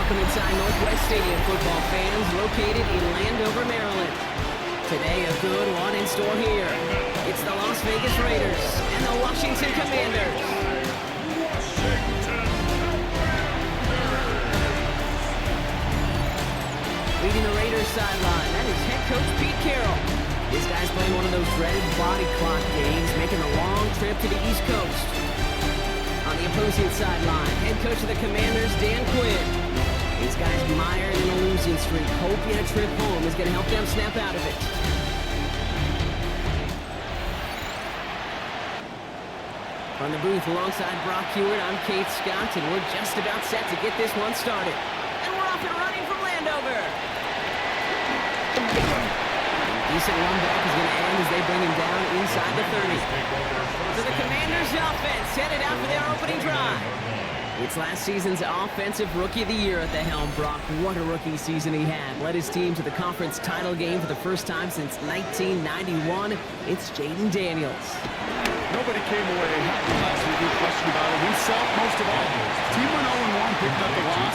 Welcome inside Northwest Stadium, football fans, located in Landover, Maryland. Today, a good one in store here. It's the Las Vegas Raiders and the Washington Commanders. Leading the Raiders sideline, that is head coach Pete Carroll. This guy's playing one of those dreaded body clock games, making a long trip to the East Coast. On the opposing sideline, head coach of the Commanders, Dan Quinn. These guys mired in a losing streak, hoping a trip home is going to help them snap out of it. From the booth alongside Brock Hewitt, I'm Kate Scott, and we're just about set to get this one started. And we're off and running from Landover. Decent run back is going to end as they bring him down inside the 30. So the Commanders' offense headed out for their opening drive. It's last season's Offensive Rookie of the Year at the helm. Brock, what a rookie season he had. Led his team to the conference title game for the first time since 1991. It's Jaden Daniels. Nobody came away happy last week, no question about it. Himself, most of all. Team went 0-1, picked up the loss.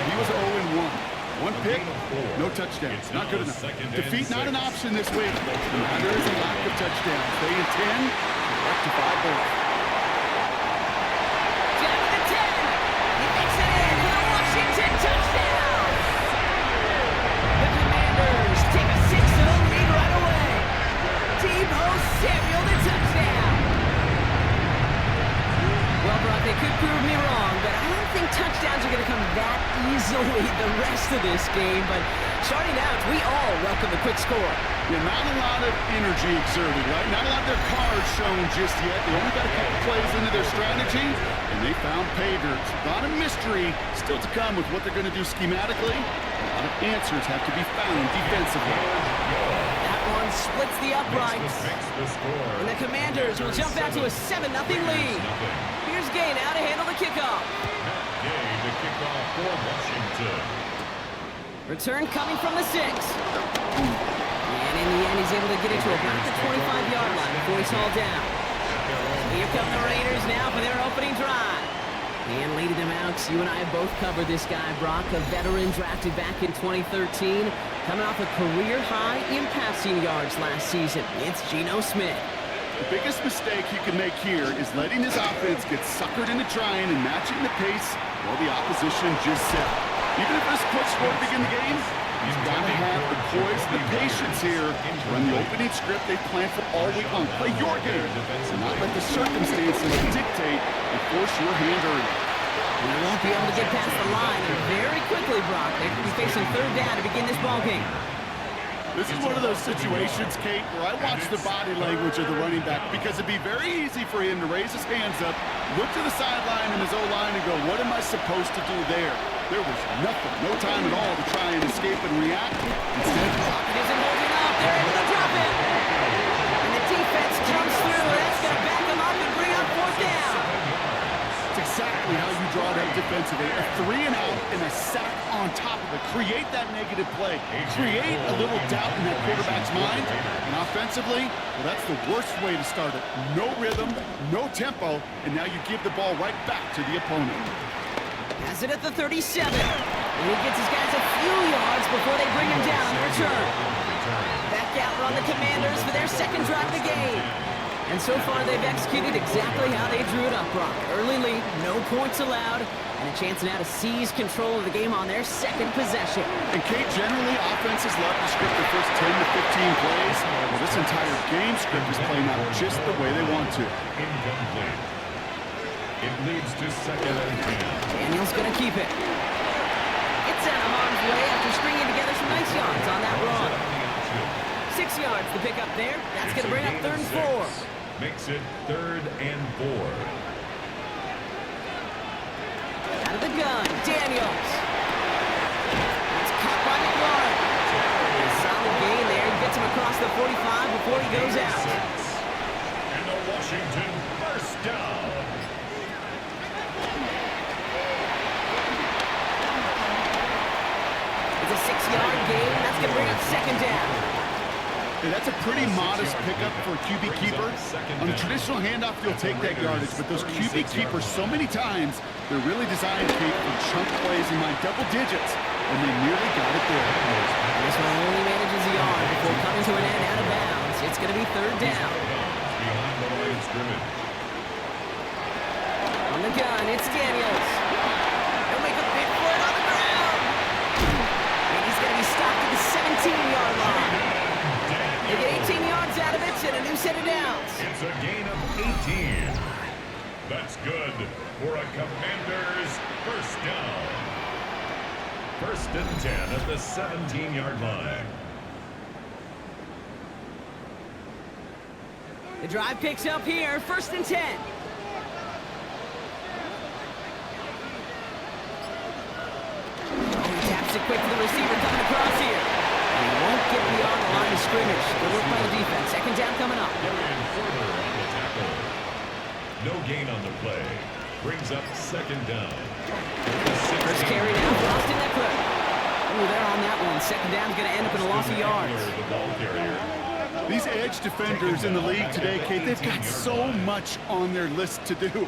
He was 0-1. One pick, no touchdowns. Not good enough. Defeat not an option this week. There is a lack of touchdowns. They intend to rectify both. Down to the 10. He makes it in for the Washington touchdown. The Commanders take a 6-0 lead right away. Deebo Samuel, the touchdown. Well, Brock, they could prove me wrong, but I don't think touchdowns are going to come that easily the rest of this game. But starting out, we all welcome the quick score. Yeah, not a lot of energy exerted, right? Not a lot of their cards shown just yet. They only got a couple plays into their strategy, and they found pay dirt. A lot of mystery still to come with what they're going to do schematically. A lot of answers have to be found defensively. That one splits the uprights. And the Commanders will jump out to a 7-0 lead. Here's Gay now to handle the kickoff. The kickoff for Washington. Return coming from the 6. And in the end, he's able to get it to about the 25-yard line before he's hauled down. Here come the Raiders now for their opening drive. And leading them out, you and I have both covered this guy, Brock, a veteran drafted back in 2013, coming off a career high in passing yards last season. It's Geno Smith. The biggest mistake he can make here is letting his offense get suckered into trying and matching the pace while the opposition just set. Even if this quick score to begin the game, he's got to have the poise and the patience here to run the opening script they planned for all week long. Play your game and not let the circumstances dictate and force your hand early. And they won't be able to get past the line, and very quickly, Brock, they could be facing third down to begin this ball game. This is one of those situations, Kate, where I watch the body language of the running back because it'd be very easy for him to raise his hands up, look to the sideline and his O-line and go, what am I supposed to do there? There was nothing, no time at all to try and escape and react. Instead, It isn't holding up. They're able to drop it. And the defense comes through. That's going to back them up and bring up fourth down. it's exactly how you draw that defensively. A 3-and-out and a sack on top of it. Create that negative play. Create a little doubt in that quarterback's mind. And offensively, well, that's the worst way to start it. No rhythm, no tempo, and now you give the ball right back to the opponent. Has it at the 37. And he gets his guys a few yards before they bring him down on the return. Back out on the Commanders for their second drive of the game. And so far, they've executed exactly how they drew it up, Brock. Early lead, no points allowed, and a chance now to seize control of the game on their second possession. And Kate, generally, offenses love to script the first 10 to 15 plays. Well, this entire game script is playing out just the way they want to. Incomplete. It leads to second and 10. Daniel's going to keep it. It's out of harm's way after stringing together some nice yards on that run. 6 yards to pick up there. That's going to bring up 3rd and 4. Makes it 3rd and 4. Out of the gun, Daniels. It's caught by McLaurin. A solid gain there. He gets him across the 45 before he goes out. And the Washington first down. It's a 6-yard gain. That's going to bring up 2nd down. Hey, that's a pretty modest pickup for a QB keeper. On a traditional handoff, you'll take that yardage, but those QB keepers, so many times, they're really designed, Kate, for chunk plays in my double digits, and they nearly got it there. This one only manages a yard before coming to an end out of bounds. It's going to be third down. Behind the line of scrimmage. On the gun, it's Daniels. He'll make a big play on the ground. And he's going to be stopped at the 17-yard line. They get 18 yards out of it and a new set of downs. It's a gain of 18. That's good for a Commanders first down. First and 10 at the 17-yard line. The drive picks up here, first and 10. He taps it quick to the receiver coming across here. And he won't get beyond the line of scrimmage. Good work by the defense. Second down coming up. Carrying further on the tackle. No gain on the play. Brings up second down. First carry now for Austin Eckler. Ooh, they're on that one. Second down's going to end up in a loss of yards. The ball carrier. These edge defenders in the league today, Kate, they've got so much on their list to do.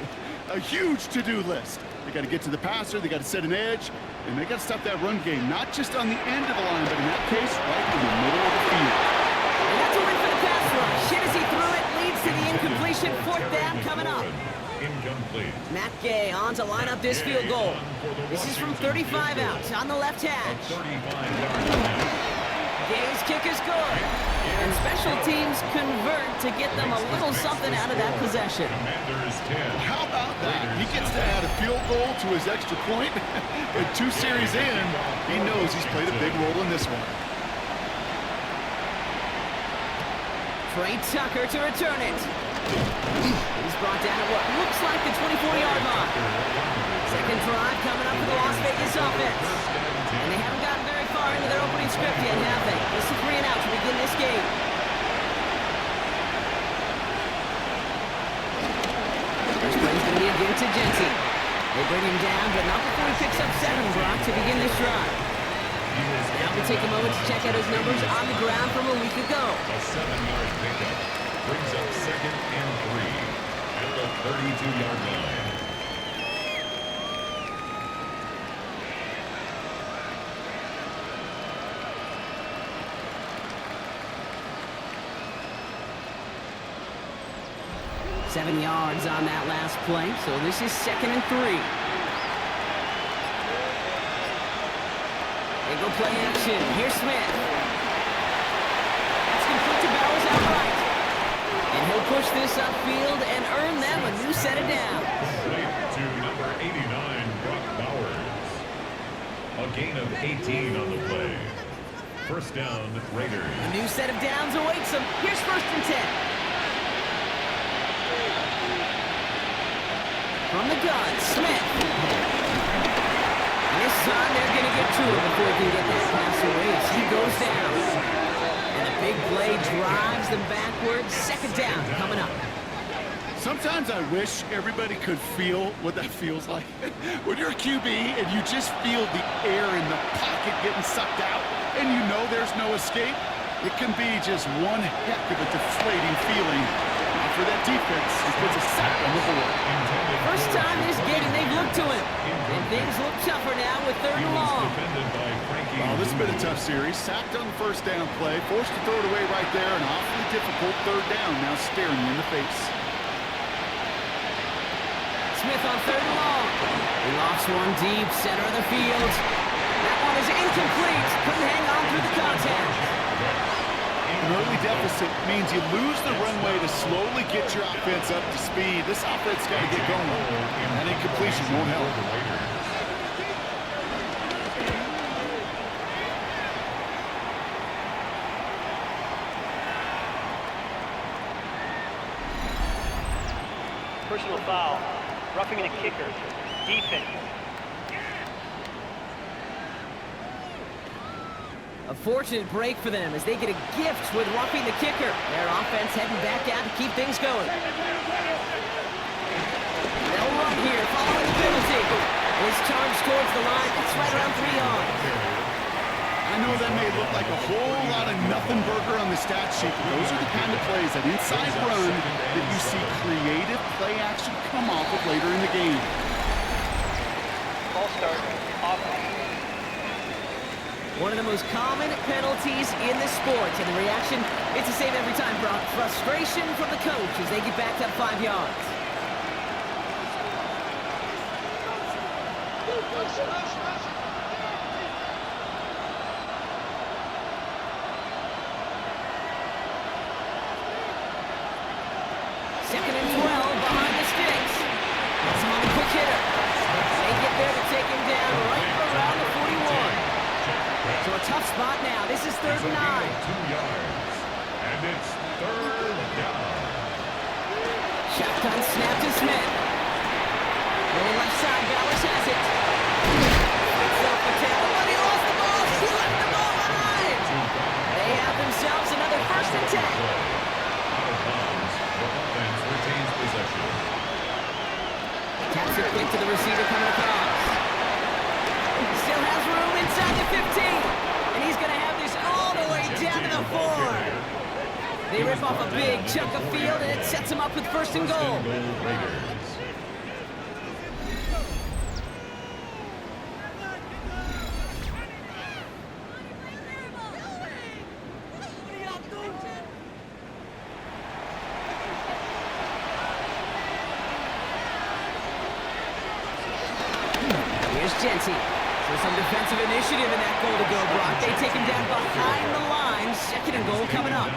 A huge to-do list. They got to get to the passer, they got to set an edge, and they got to stop that run game, not just on the end of the line, but in that case, right in the middle of the field. And that's a win for the pass rush. Hit as he threw it, leads to the incompletion. Fourth down coming up. Incomplete. Matt Gay on to line up this field goal. This is from 35 out on the left hash. 35-yard. Gay's kick is good. And special teams convert to get them a little something out of that possession. Commanders 10. How about that? He gets to add a field goal to his extra point. And 2 series in, he knows he's played a big role in this one. Trey Tucker to return it. He's brought down at what looks like the 24-yard line. Second drive coming up for the Las Vegas offense. And they haven't gotten very far into their opening script yet, have they? This is 3 and out to begin this game. First play's going to be again to Jensen. They bring him down, but not before he picks up 7, Brock, to begin this drive. Now we'll take a moment to check out his numbers on the ground from a week ago. A 7-yard pickup brings up second and 3 at the 32-yard line. Seven yards on that last play, so this is second and 3. They go play action. Here's Smith. It's complete to Bowers outright. And he'll push this upfield and earn them a new set of downs. To number 89, Brock Bowers. A gain of 18 on the play. First down, Raiders. A new set of downs awaits them. Here's first and 10. From the gun, Smith. And this time they're going to get to it before he can get that pass away as he goes down. And a big play drives them backwards. Second down coming up. Sometimes I wish everybody could feel what that feels like. When you're a QB and you just feel the air in the pocket getting sucked out and you know there's no escape, it can be just one heck of a deflating feeling. For that defense, he puts a sack on the board. First time this game they've looked to him. And things look tougher now with third and long. Well, this has been a tough series. Sacked on the first down play, forced to throw it away right there. An awfully difficult third down now staring you in the face. Smith on third and long. He lofts one deep, center of the field. That one is incomplete. Couldn't hang on through the contact. An early deficit means you lose the runway to slowly get your offense up to speed. This offense got to get going. That incompletion won't help. Personal foul. Roughing a kicker. Defense. A fortunate break for them as they get a gift with roughing the kicker. Their offense heading back out to keep things going. They'll run here following the penalty. This charge towards the line. It's right around 3 yards. I know that may look like a whole lot of nothing burger on the stat sheet, but those are the kind of plays, that inside run, that you see creative play action come off of later in the game. Ball start, offense. One of the most common penalties in the sport, and the reaction, it's the same every time, Brock. Frustration from the coach as they get backed up 5 yards. Second and 12 behind the sticks. That's on a quick hitter. They get there to take him down right around the 41. So a tough spot now. This is 3rd and 9. 2 yards. And it's 3rd down. Shotgun snap to Smith. Going left side, Bowers has it. It's up for Taylor, but he lost the ball. He left the ball behind. They have themselves another 1st and 10. Out of bounds. The offense retains possession. Taps it quick to the receiver coming across. Still has room inside the 15. And he's going to have this all the way down to the 4. They rip off a big chunk of field, and it sets them up with 1st and goal. Raiders. Here's Genty. So some defensive initiative in that goal to go, Brock. They take him down behind the line. 2nd and goal coming up.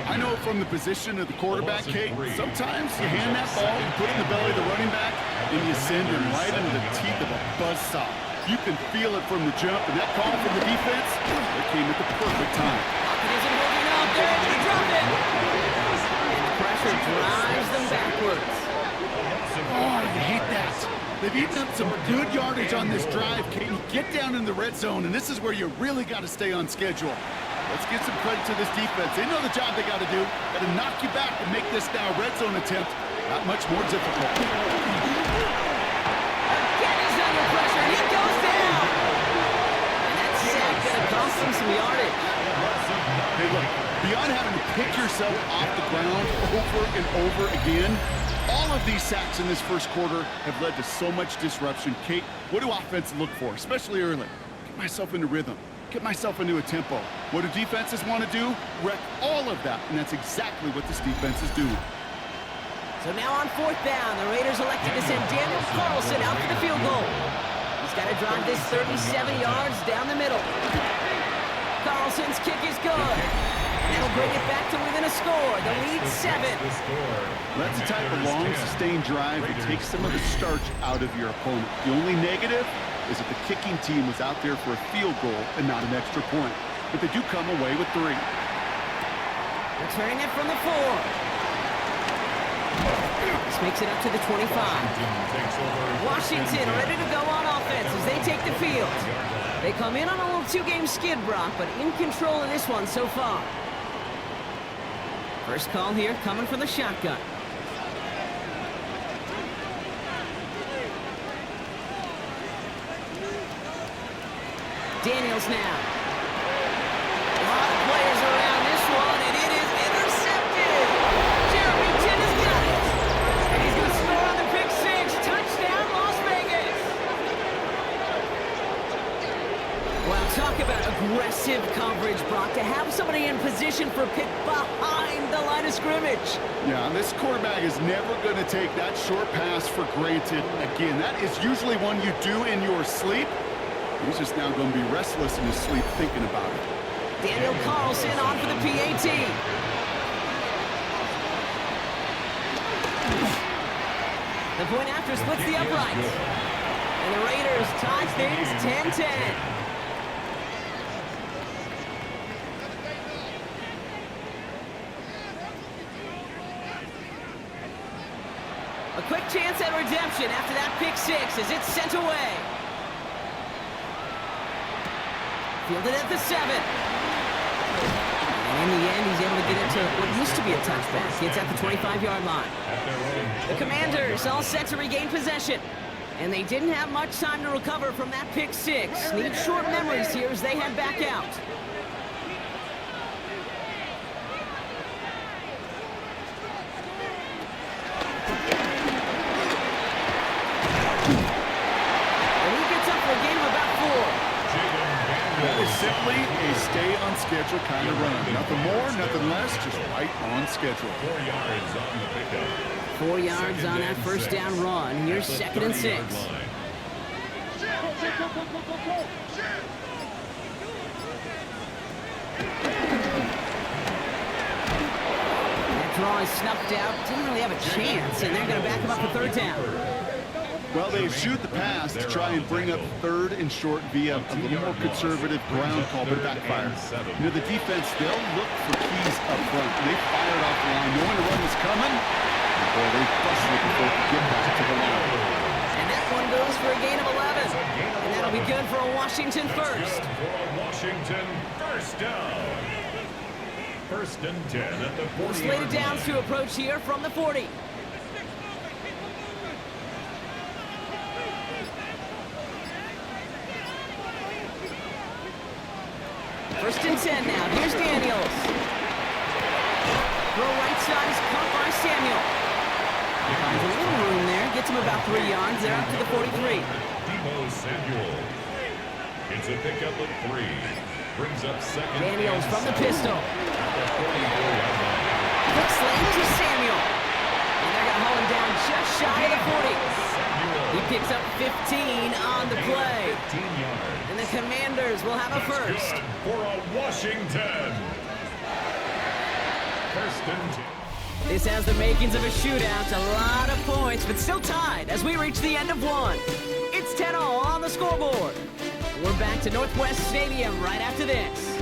I know from the position of the quarterback, Kate, sometimes you hand that ball, you put it in the belly of the running back, and you send him right into the teeth of a buzzsaw. You can feel it from the jump, and that call from the defense, it came at the perfect time. It isn't holding up. There, they drop it. And the pressure drives them backwards. Oh, you hate that. They've eaten up some good yardage on this drive, Kate. Get down in the red zone, and this is where you really got to stay on schedule. Let's give some credit to this defense. They know the job they got to do. Got to knock you back and make this now red zone attempt that much more difficult. Again, he's under pressure, and he goes down. And that sack going to cost him some yardage. Hey, look, beyond having to pick yourself off the ground over and over again, all of these sacks in this first quarter have led to so much disruption. Kate, what do offense look for, especially early? Get myself into rhythm. Get myself into a tempo. What do defenses want to do? Wreck all of that, and that's exactly what this defense is doing. So now on 4th down, the Raiders elected to send Daniel Carlson out for the field goal. He's got to drive this 37 yards down the middle. Carlson's kick is good. That'll bring it back to within a score. The lead 7. That's the type of long, sustained drive that takes some of the starch out of your opponent. The only negative is that the kicking team was out there for a field goal and not an extra point. But they do come away with 3. Returning it from the 4. This makes it up to the 25. Washington ready to go on offense as they take the field. They come in on a little 2-game skid, Brock, but in control of this one so far. First call here coming from the shotgun. Daniels now. A lot of players around this one, and it is intercepted. Jeremy Chin has got it. And he's going to score on the pick 6. Touchdown, Las Vegas. Well, talk about aggressive coverage, Brock. To have somebody in position for a pick behind the line of scrimmage. Yeah, this quarterback is never going to take that short pass for granted. Again, that is usually one you do in your sleep. He's just now going to be restless in his sleep thinking about it. Daniel Carlson on for the PAT. The point after splits the uprights. And the Raiders tie things 10-10. A quick chance at redemption after that pick 6 as it's sent away. Fielded at the 7. And in the end, he's able to get into what used to be a touchback. It's at the 25-yard line. The Commanders all set to regain possession. And they didn't have much time to recover from that pick six. Need short memories here as they head back out. And he gets up for a gain of about 4. That is simply a stay-on-schedule kind of run. Nothing more, nothing less, just right on schedule. 4 yards on the pickup. 4 yards on that first down run. Here's 2nd and 6. That draw is snuffed out. Didn't really have a chance, and they're going to back him up for 3rd down. Well, they shoot the pass to try and bring up 3rd and short via a little more conservative ground call, but it backfired. You know, the defense, they'll look for keys up front. They fired off the line, knowing the run was coming. And boy, they busted it before they get back to the line. And that one goes for a gain of 11. And that'll be good for a Washington first. For a Washington first down. 1st and 10 at the 40. Slated downs to approach here from the 40. First and 10 now. Here's Daniels. Throw right side is caught by Samuel. Finds a little room there. Gets him about 3 yards. They're up to the 43. Debo Samuel. It's a pickup of 3. Brings up 2nd. Daniels from the pistol. At the 44-yard line. Quick slant to Samuel. And they're going to haul him down just shy of the 40. He picks up 15 on the play. 15 yards. And the Commanders will have a first. Good for a Washington. 1st and 10. This has the makings of a shootout. A lot of points, but still tied as we reach the end of one. It's 10-all on the scoreboard. We're back to Northwest Stadium right after this.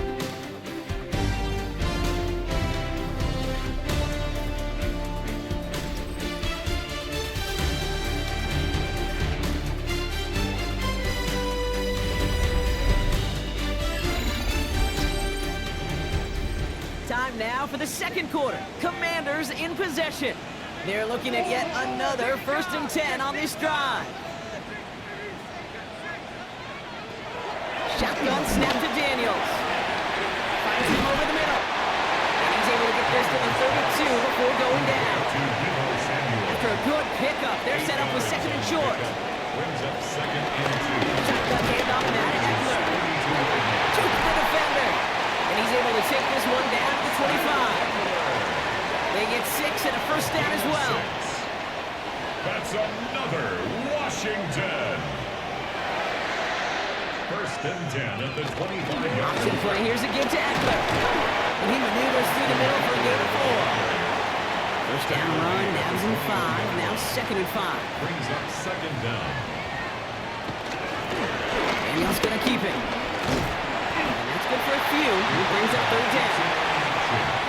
Time now for the 2nd quarter. Commanders in possession. They're looking at yet another 1st and 10 on this drive. Shotgun snap to Daniels. Finds him over the middle. And he's able to get this to the 32 before going down. After a good pickup, they're set up with 2nd and short. Brings up 2nd and 2. Shotgun handoff now to Eckler. Jukes the defender. And he's able to take this one down to the 25. They get 6 and a first down as well. That's another Washington. 1st and 10 at the 25-yard Option play. Here's a give to Eckler. And he maneuvers through the middle for a gain of 4. First down run. Now's in 5. Now 2nd and 5. Brings up 2nd down. Daniel's going to keep it. And that's good for a few. He brings up 3rd down.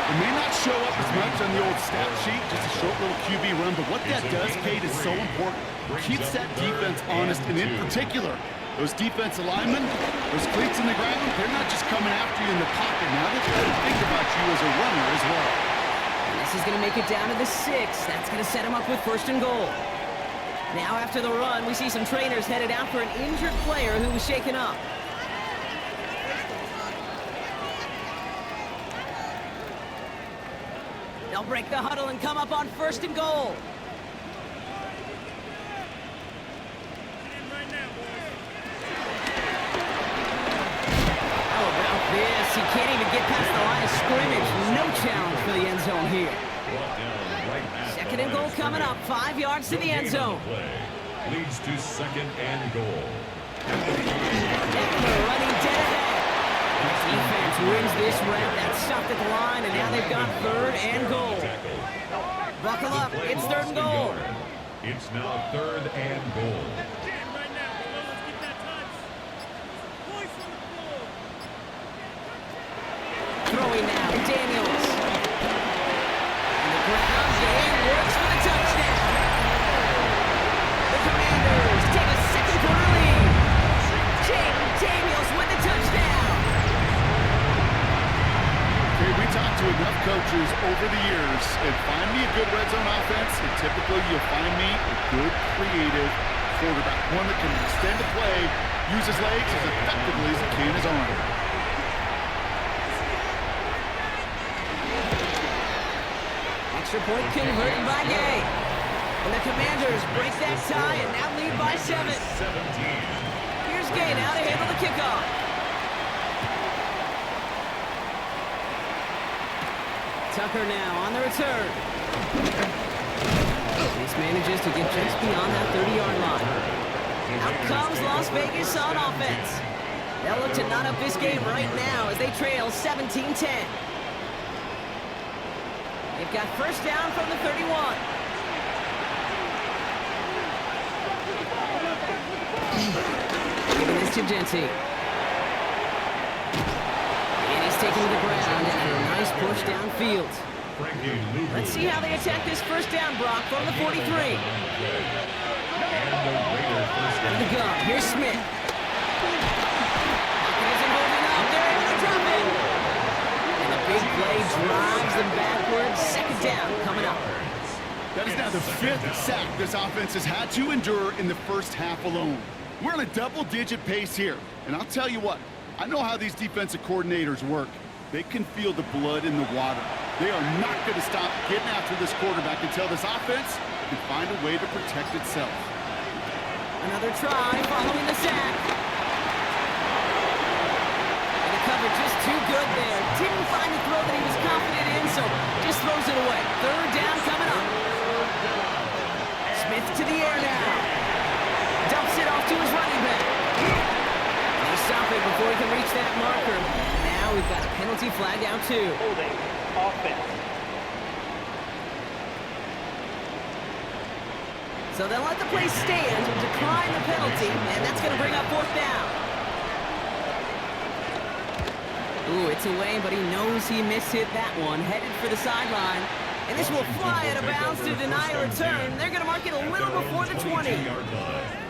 It may not show up as much on the old stat sheet, just a short little QB run, but what that does, Kate, is so important. Keeps that defense honest, and in particular, those defensive linemen, those cleats in the ground, they're not just coming after you in the pocket. Now they've got to think about you as a runner as well. And this is going to make it down to the 6. That's going to set him up with 1st and goal. Now after the run, we see some trainers headed out for an injured player who was shaken up. They'll break the huddle and come up on 1st and goal. How about this? He can't even get past the line of scrimmage. No challenge for the end zone here. 2nd and goal coming up. 5 yards to the end zone. Leads to 2nd and goal. Eckler running dead ahead. Defense wins this rep. That's stopped at the line, and now they've got 3rd and goal. Buckle up. It's 3rd and goal. It's now 3rd and goal. Throwing now, Daniels. And the ground game works for the touchdown. The Commanders take a 2nd quarter lead. Jaden Daniels with the touchdown. Okay, we talked to enough coaches over the years, and find me a good red zone offense, and typically you'll find me a good, creative, quarterback, one that can extend the play, use his legs as effectively as he can his arm. Extra point converted by Gay. And the Commanders break that tie and now lead by 7. Here's Gay now to handle the kickoff. Tucker now on the return. This manages to get just beyond that 30-yard line. Out comes Las Vegas on offense. They'll look to knot up this game right now as they trail 17-10. They've got first down from the 31. Giving this to Genty. And he's taken to the ground and a nice push downfield. Let's see how they attack this first down, Brock, from the 43. On the gun, here's Smith. Isn't holding up, they're able to drop it. And the big play drives them backwards. Second down coming up. That is now the 5th sack this offense has had to endure in the first half alone. We're on a double-digit pace here. And I'll tell you what, I know how these defensive coordinators work. They can feel the blood in the water. They are not going to stop getting after this quarterback until this offense can find a way to protect itself. Another try following the sack. And the cover just too good there. Didn't find the throw that he was confident in, so just throws it away. Third down coming up. Smith to the air now. Dumps it off to his running back. And they stop it before he can reach that marker. Now we've got a penalty flag out too. Holding offense. So they'll let the play stand, decline the penalty, and that's going to bring up fourth down. Ooh, it's away, but he knows he mishit that one. Headed for the sideline. And this will fly out of bounds to deny a return. They're going to mark it a little before the 20.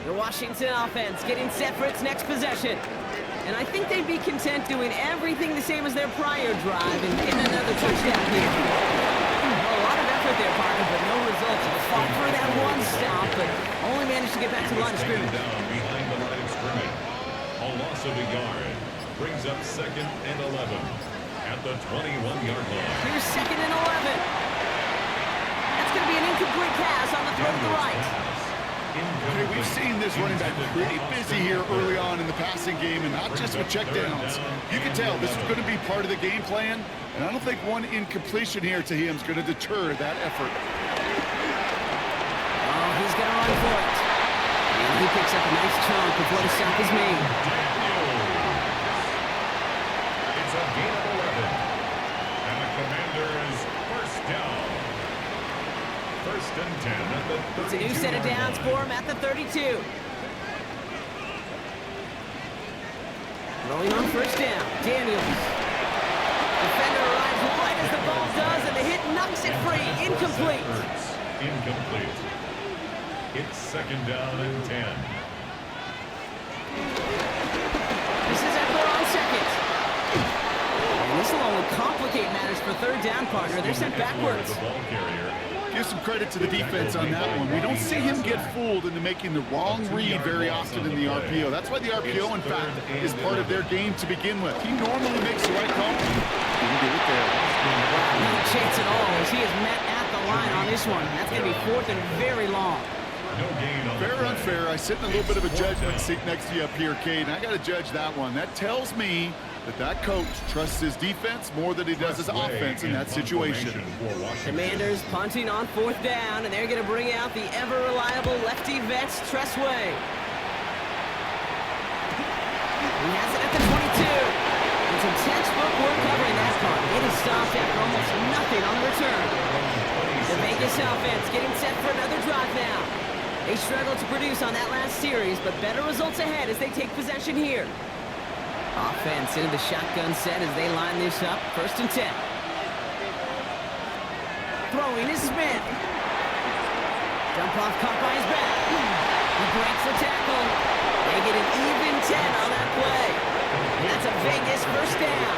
The Washington offense getting set for its next possession. And I think they'd be content doing everything the same as their prior drive and getting another touchdown here. Well, a lot of effort there, partner, but no results. Fought for that one stop, but only managed to get back to the line of scrimmage. Down behind the line of scrimmage. A loss of a yard brings up 2nd and 11 at the 21-yard line. Here's 2nd and 11. That's going to be an incomplete pass on the throw to the right. Okay, we've seen this running back pretty busy here early on in the passing game, and not just with checkdowns. You can tell this is going to be part of the game plan, and I don't think one incompletion here to him is going to deter that effort. Oh, he's going to run for it. And he picks up a nice chunk before the stop is made. It's a gain of 11. And the Commanders first down. First and 10 at the 32. It's a new set of downs for him at the 32. Rolling on first down, Daniels. Defender arrives right as the ball does, and the hit knocks it free. Incomplete. Incomplete. It's 2nd down and 10. This is Eckler on 2nd. And this will only complicate matters for third down, partner. They're sent backwards. The ball carrier. Give some credit to the defense on that one. We don't see him get fooled into making the wrong read very often in the RPO. That's why the RPO, in fact, is part of their game to begin with. He normally makes the right call. Didn't do it there. No chance at all as he is met at the line on this one. That's going to be 4th and very long. No gain on Fair or unfair, I sit in a little bit of a judgment seat next to you up here, Cade, and I got to judge that one. That tells me that coach trusts his defense more than he does his offense in that situation. Commanders punting on 4th down, and they're going to bring out the ever-reliable lefty vets, Tressway. He has it at the 22. And some textbook work covering that part. It is stopped after almost nothing on the return. The Vegas offense getting set for another drive now. They struggled to produce on that last series, but better results ahead as they take possession here. Offense into the shotgun set as they line this up. 1st and 10. Throwing is Smith. Dump off caught by his back. He breaks the tackle. They get an even 10 on that play. And that's a Vegas first down.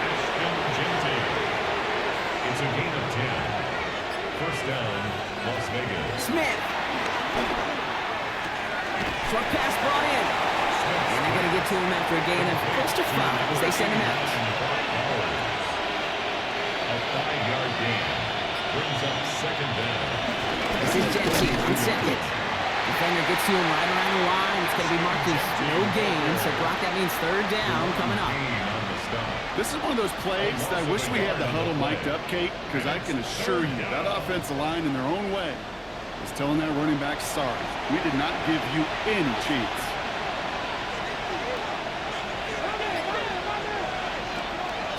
It's a gain of 10. First down, Las Vegas. Smith. Short pass brought in. And they're going to get to him after a gain of close to 5 as they send him out. A 5-yard gain brings up second down. This is Jenty on second. Defender gets to him right around the line. It's going to be marked as no gain. So, Brock, that means third down coming up. This is one of those plays that I wish we had the huddle mic'd up, Kate, because I can assure you that offensive line in their own way is telling that running back, sorry, we did not give you any chance.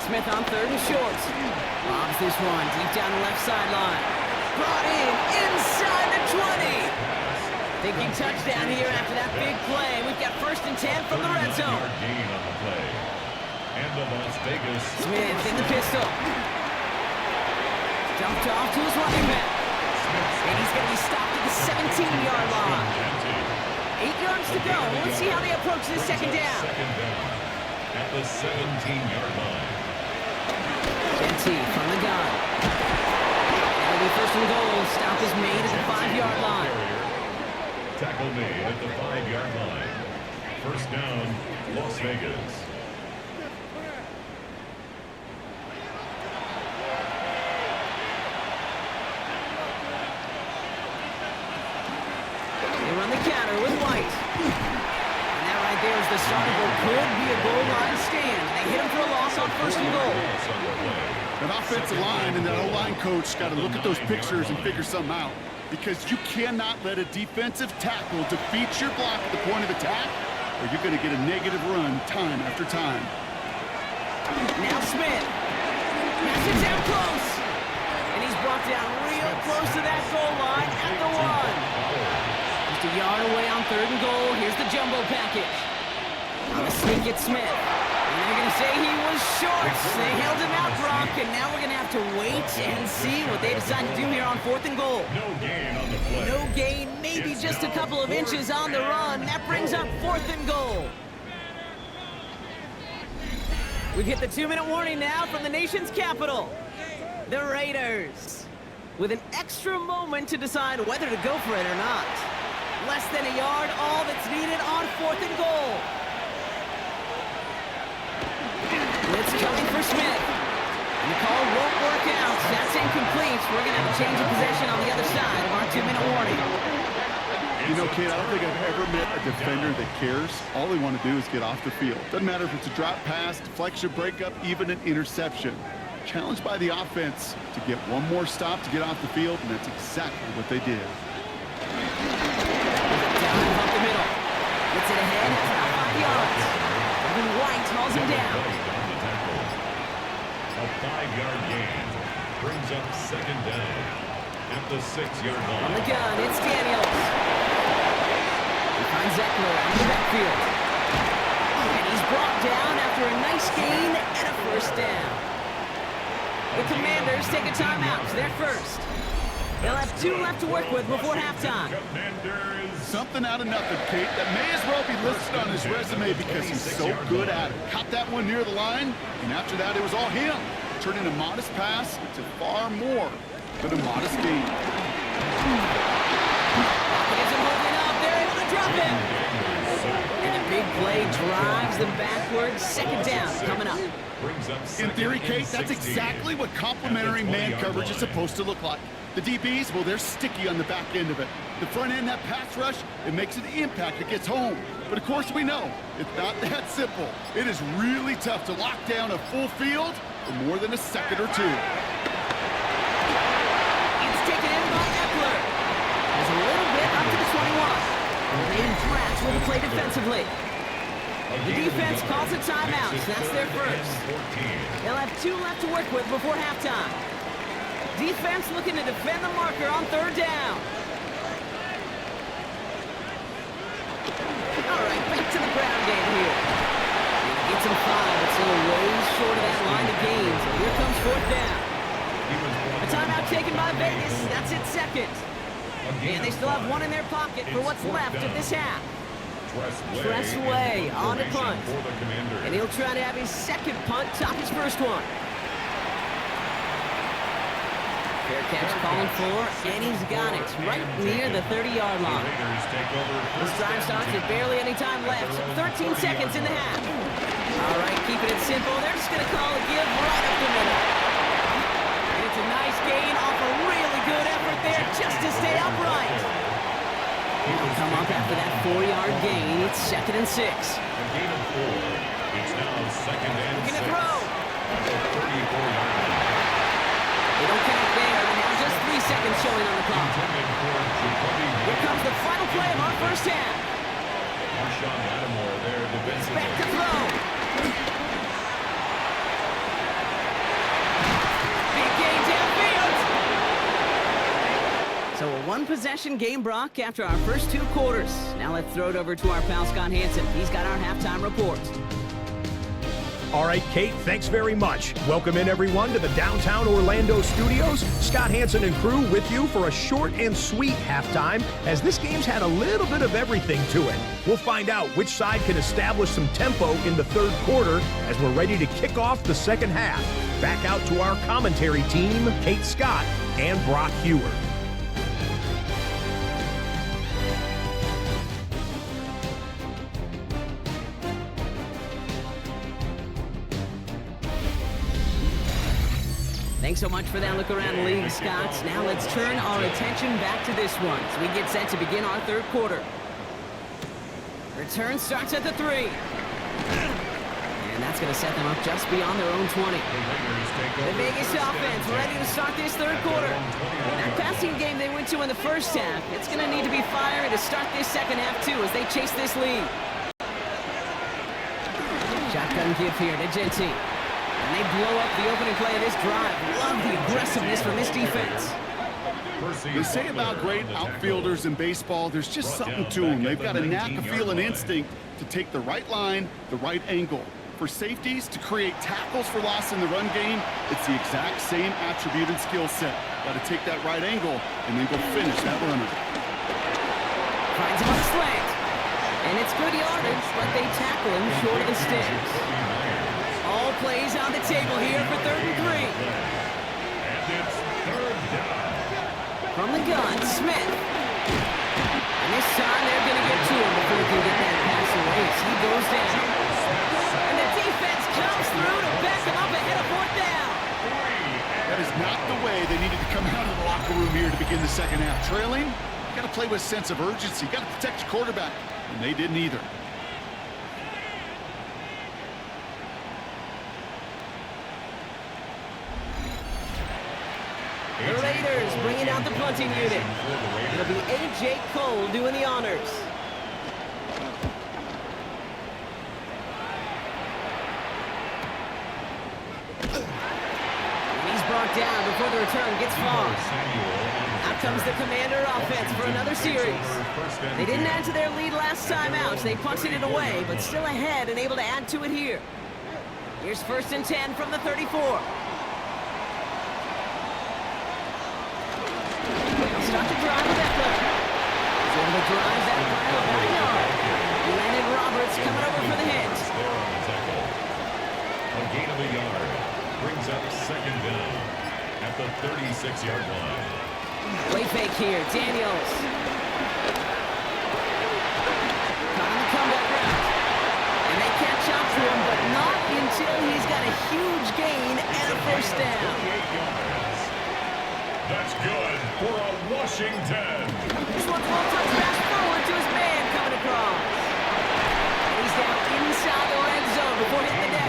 Smith on third and short. Lobs this one deep down the left sideline. Brought in inside the 20. Thinking touchdown here after that big play. We've got 1st and 10 from the red zone. Gain on the play. And the Las Vegas. Smith in the pistol. Dumped off to his running back. And he's going to be stopped at the 17-yard line. 8 yards to go. Let's see how they approach this second down. Second down at the 17-yard line. Genty from the gun. It'll be 1st and goal. Stop is made at the 5-yard line. Tackle made at the 5-yard line. 1st down, Las Vegas. They run the counter with White. And that right there is the start of what could be a goal line stand. They hit him for a loss on 1st and goal. That offensive line and that O-line coach got to look at those pictures and figure something out. Because you cannot let a defensive tackle defeat your block at the point of attack, or you're going to get a negative run time after time. Now Smith. Passes down close. And he's brought down real close to that goal line at the 1. Just a yard away on 3rd and goal. Here's the jumbo package. On the sneak at Smith. And they're going to say he was short. They held him out, Brock, and now we're going to have to wait and see what they decide to do here on 4th and goal. No gain on the play. No gain, maybe just a couple of inches on the run. That brings up 4th and goal. We get the 2-minute warning now from the nation's capital. The Raiders. With an extra moment to decide whether to go for it or not. Less than a yard, all that's needed on 4th and goal. Blitz coming for Smith. And the call won't work out. That's incomplete. We're going to have a change of possession on the other side of our 2-minute warning. You know, Kate, I don't think I've ever met a defender that cares. All they want to do is get off the field. Doesn't matter if it's a drop pass, deflection, breakup, even an interception. Challenged by the offense to get one more stop to get off the field, and that's exactly what they did. Down up the middle. Gets it ahead. It's about 5 yards. And White hauls him down. A 5-yard gain brings up second down at the 6-yard line. On the gun, it's Daniels. He finds Eckler out of the backfield. And he's brought down after a nice gain and a 1st down. The Commanders take a timeout. They're first. They'll have 2 left to work with before halftime. Something out of nothing, Kate. That may as well be listed on his resume because he's so good at it. Caught that one near the line, and after that, it was all him. Turning a modest pass to far more than a modest gain. Gets him holding up. They're able to drop him. And the big play drives them backwards. Second down coming up. In theory, Kate, that's exactly what complementary man coverage is supposed to look like. The DBs, well, they're sticky on the back end of it. The front end, that pass rush, it makes an impact. It gets home. But, of course, we know it's not that simple. It is really tough to lock down a full field for more than a second or 2. It's taken in by Eckler. There's a little bit up to the 21. Remaining Pratt with the play defensively. The defense calls a timeout. That's their first. They'll have 2 left to work with before halftime. Defense looking to defend the marker on 3rd down. All right, back to the ground game here. Gets him 5, but still ways short of that line of gain. So here comes 4th down. A timeout taken by Vegas. That's its second. And they still have 1 in their pocket for what's left of this half. Tressway on the punt. And he'll try to have his second punt top his first one. Fair catch calling for, and he's got it right near the 30-yard line. This drive starts with barely any time left. 13 seconds in the half. All right, keeping it simple. They're just going to call a give right up the middle. And it's a nice gain off a really good effort there just to stay upright. He'll come up after that 4-yard gain. It's 2nd and 6. A gain of 4. It's now 2nd and 6. Looking to throw. At the 34-yard line. They don't count there. Now just 3 seconds showing on the clock. Here comes the final play of our first half. Marshawn Lattimore there defensively. Back to throw. Big gain downfield. So a one-possession game, Brock, after our first 2 quarters. Now let's throw it over to our pal Scott Hansen. He's got our halftime report. All right, Kate, thanks very much. Welcome in, everyone, to the downtown Orlando studios. Scott Hansen and crew with you for a short and sweet halftime, as this game's had a little bit of everything to it. We'll find out which side can establish some tempo in the 3rd quarter as we're ready to kick off the 2nd half. Back out to our commentary team, Kate Scott and Brock Hewer. Thanks so much for that look around the league, Scott. Now let's turn our attention back to this one as we get set to begin our 3rd quarter. Return starts at the 3. And that's going to set them up just beyond their own 20. The Vegas offense ready to start this 3rd quarter. That passing game they went to in the first half, it's going to need to be fiery to start this 2nd half too as they chase this lead. Shotgun give here to Genty. And they blow up the opening play of this drive. Love the aggressiveness from this defense. They say about great outfielders in baseball, there's just something to them. They've got a knack, a feel, and instinct to take the right line, the right angle. For safeties to create tackles for loss in the run game, it's the exact same attribute and skill set. Got to take that right angle and then go finish that runner. Finds him on the slant. And it's good yardage, but they tackle him short of the sticks. All plays on the table here for 3rd and 3. And it's 3rd down. From the gun, Smith. And this time they're going to get to him before he can get that pass away as he goes down. And the defense comes through to back him up ahead of 4th down. That is not the way they needed to come out of the locker room here to begin the 2nd half. Trailing, you got to play with a sense of urgency. You got to protect your quarterback, and they didn't either. The Raiders bringing out the punting unit. It'll be A.J. Cole doing the honors. And he's brought down before the return gets far. Out comes the Commander offense for another series. They didn't add to their lead last time out. They punted it away, but still ahead and able to add to it here. Here's 1st and 10 from the 34. Start to drive with Eckler. He's able to drive that final 9 yard. Landon Roberts coming over for the hit. A gain of a yard brings up 2nd down at the 36-yard line. Play fake here, Daniels. Caught on the comeback route. And they catch up to him, but not until he's got a huge gain and a 1st down. That's good for a Washington. This one's one touch pass forward to his man coming across. And he's down inside the red zone before hitting the net.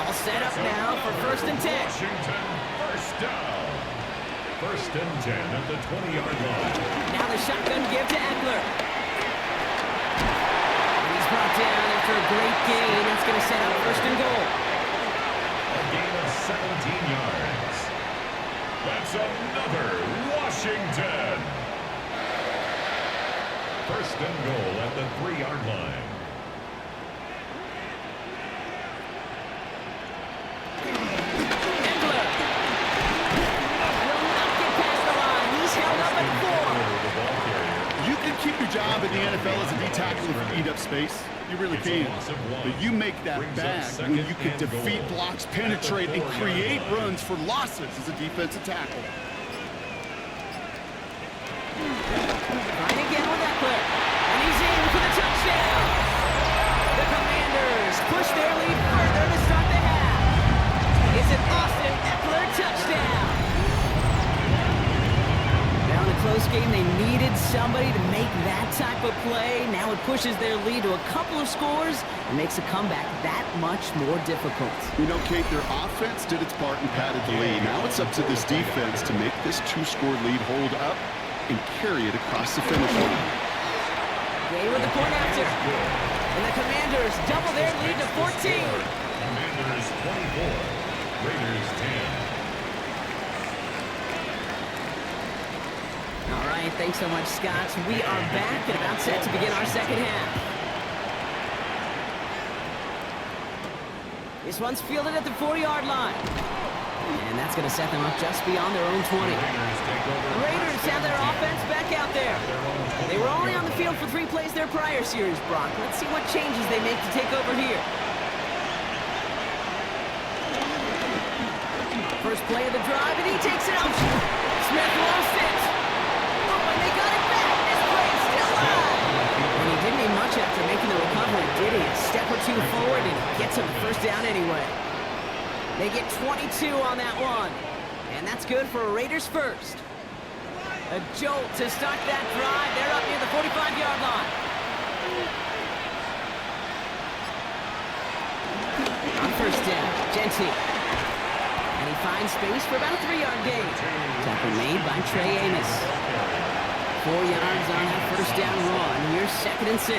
All set up now for 1st and 10. Washington, 1st down. 1st and 10 at the 20-yard line. Now the shotgun give to Eckler. And he's brought down after a great gain. That's going to set up 1st and goal. A gain of 17 yards. That's another Washington. 1st and goal at the 3-yard line. Eckler will not get past the line. He's held up at 4. You can keep your job in the NFL as a D tackle if you eat up space. You really can. But you make that bag when you can defeat blocks, penetrate, and create runs for losses as a defensive tackle. Trying again with Eckler. And he's in for the touchdown. The Commanders push their lead further to start the half. It's an Austin Eckler touchdown. Now in a close game, they needed somebody to make that type of play. Now it pushes their lead to a couple of scores and makes a comeback that much more difficult. You know, Kate, their offense did its part and padded the lead. Now it's up to this defense to make this 2-score lead hold up and carry it across the finish line. Gay with the point after. And the Commanders double their lead to 14. Commanders 24, Raiders 10. All right, thanks so much, Scott. We are back and about set to begin our second half. This one's fielded at the 40-yard line. And that's going to set them up just beyond their own 20. The Raiders have their offense back out there. They were only on the field for 3 plays their prior series, Brock. Let's see what changes they make to take over here. First play of the drive, and he takes it out. Smith lost it. Oh, and they got it back. This play is still alive. And he didn't need much after making the recovery, did he? A step or two forward, and gets him the first down anyway. They get 22 on that one. And that's good for a Raiders first. A jolt to start that drive. They're up near the 45-yard line. On first down, Genty. And he finds space for about a 3-yard gain. Tackle made by Trey Amos. 4 yards on that first down run. Here's 2nd and 6.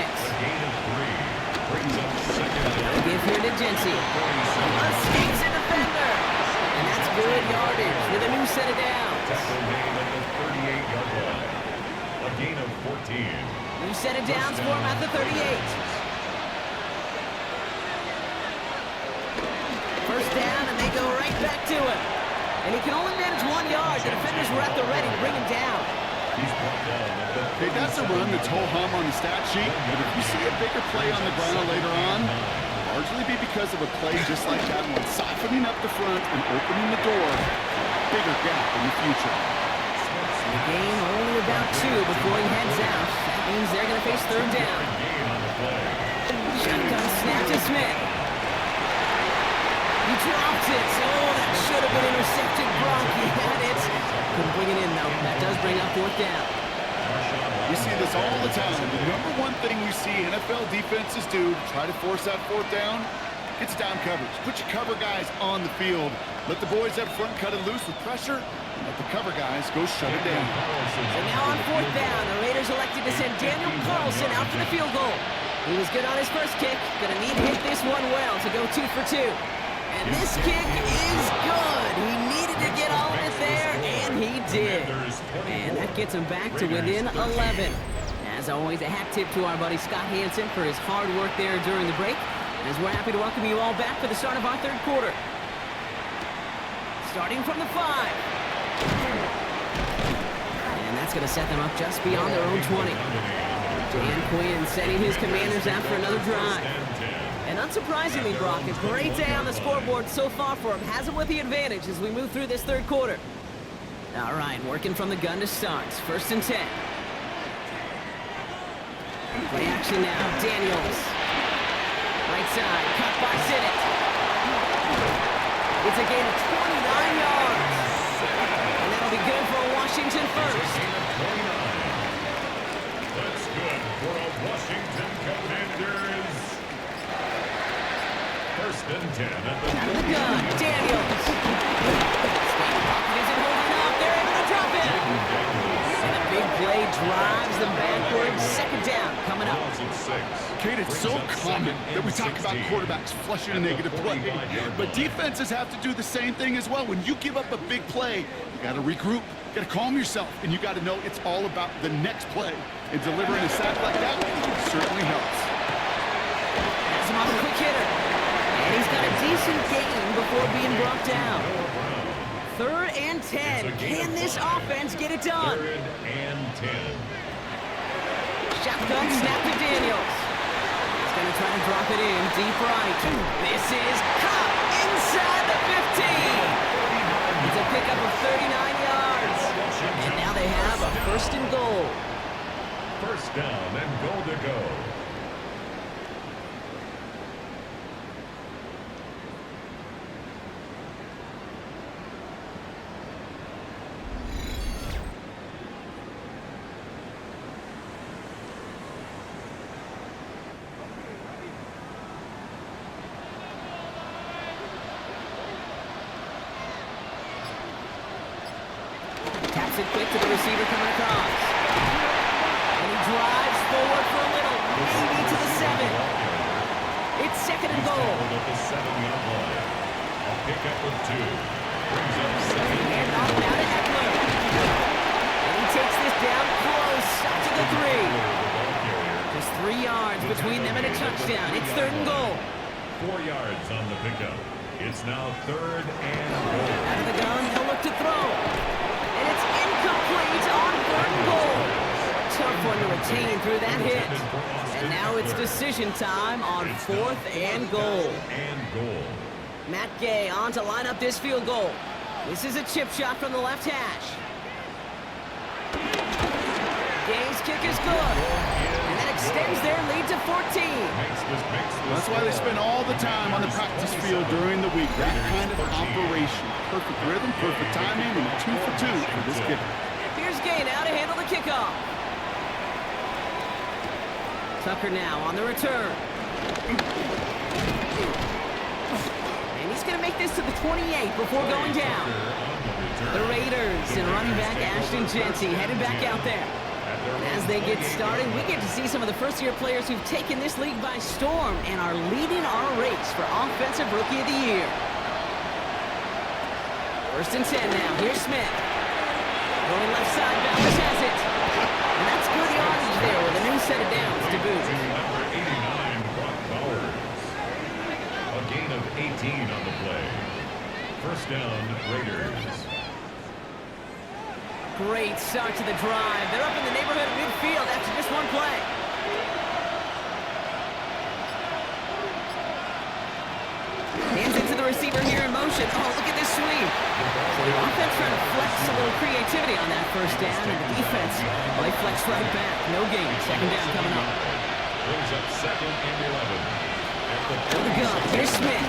They'll give here to Genty. Escapes a defender. And that's good yardage with a new set of downs. Tackle made at the 38-yard line. A gain of 14. New set of downs for him at the 38. First down, and they go right back to him. And he can only manage 1 yard. The defenders were at the ready to bring him down. He's brought down at the Hey, that's a run that's ho-hum on the stat sheet, but if you see a bigger play on the ground later on, it'll largely be because of a play just like that one, softening up the front and opening the door. Bigger gap in the future. The game only about 2 before he heads out. That means they're going to face 3rd down. Shotgun snap to Smith. He drops it. Oh, that should have been intercepted. Gronk, he had it. Couldn't bring it in, though. That does bring up 4th down. You see this all the time. The number one thing we see NFL defenses do to try to force that 4th down, it's down coverage. Put your cover guys on the field. Let the boys up front cut it loose with pressure, and let the cover guys go shut it down. So now on 4th down, the Raiders elected to send Daniel Carlson out for the field goal. He was good on his first kick. Gonna need to hit this one well to go 2 for 2. And this kick is good. He needed to get all of it there, and he did. And that gets him back to within 11. As always, a hat tip to our buddy Scott Hansen for his hard work there during the break. As we're happy to welcome you all back for the start of our 3rd quarter. Starting from the 5. And that's going to set them up just beyond their own 20. Dan Quinn sending his Commanders out for another drive. And unsurprisingly, Brock, a great day on the scoreboard so far for him. Has him with the advantage as we move through this 3rd quarter. All right, working from the gun to start. 1st and 10. Play action now, Daniels. Right side, cut by Sinnott. It's a gain of 29 yards. And that'll be good for a Washington first. That's good for a Washington Commanders. 1st and 10 at the Out of the gun, Daniels. State pocket isn't holding up. They're able to drop it. And a big play drives them backwards. 2nd down coming up. Kate, it's so common that we talk about quarterbacks flushing a negative play, but defenses have to do the same thing as well. When you give up a big play, you got to regroup, you got to calm yourself, and you got to know it's all about the next play. And delivering a sack like that certainly helps. Has him off a quick hitter. And he's got a decent gain before being brought down. 3rd and 10. Can this offense get it done? 3rd and 10. Shotgun snap to Daniels. He's Gonna try to drop it in deep right. This is caught inside the 15. It's a pickup of 39 yards. And now they have a 1st and goal. First down and goal to go. Taps it quick to the receiver coming across. And he drives forward for a little, maybe to the 7. It's 2nd and goal. At the 7-yard line. A pickup of 2. Brings up 2nd And off now to Eckler. And he takes this down close, up to the 3. Just 3 yards between them and a touchdown. It's 3rd and goal. 4 yards on the pickup. It's now 3rd and goal. Out of the gun, he'll look to throw. And it's incomplete on 3rd and goal. Tough one to retain through that hit. And now it's decision time on 4th and goal. Matt Gay on to line up this field goal. This is a chip shot from the left hash. Gay's kick is good. And that extends their lead to 14. That's why they spend all the time on the practice field during the week. That kind of operation. Perfect rhythm, perfect timing, and 2 for 2 for this kicker. Here's Gay now to handle the kickoff. Tucker now on the return. And he's going to make this to the 28 before going down. The Raiders and running back Ashton Genty headed back out there. And as they get started, we get to see some of the first-year players who've taken this league by storm and are leading our race for Offensive Rookie of the Year. 1st and 10 now. Here's Smith. Going left side, Bowers has it. And that's good yardage there with a new set of downs to boot. Number 89, Brock Bowers. A gain of 18 on the play. 1st down, Raiders. Great start to the drive. They're up in the neighborhood of midfield after just one play. Hands it to the receiver here in motion. Oh, look at this sweep. So the offense trying to flex a little creativity on that 1st down, and the defense, well, they flex right back. No gain. 2nd down coming up. Brings up 2nd and 11. At the gun. Here's Smith.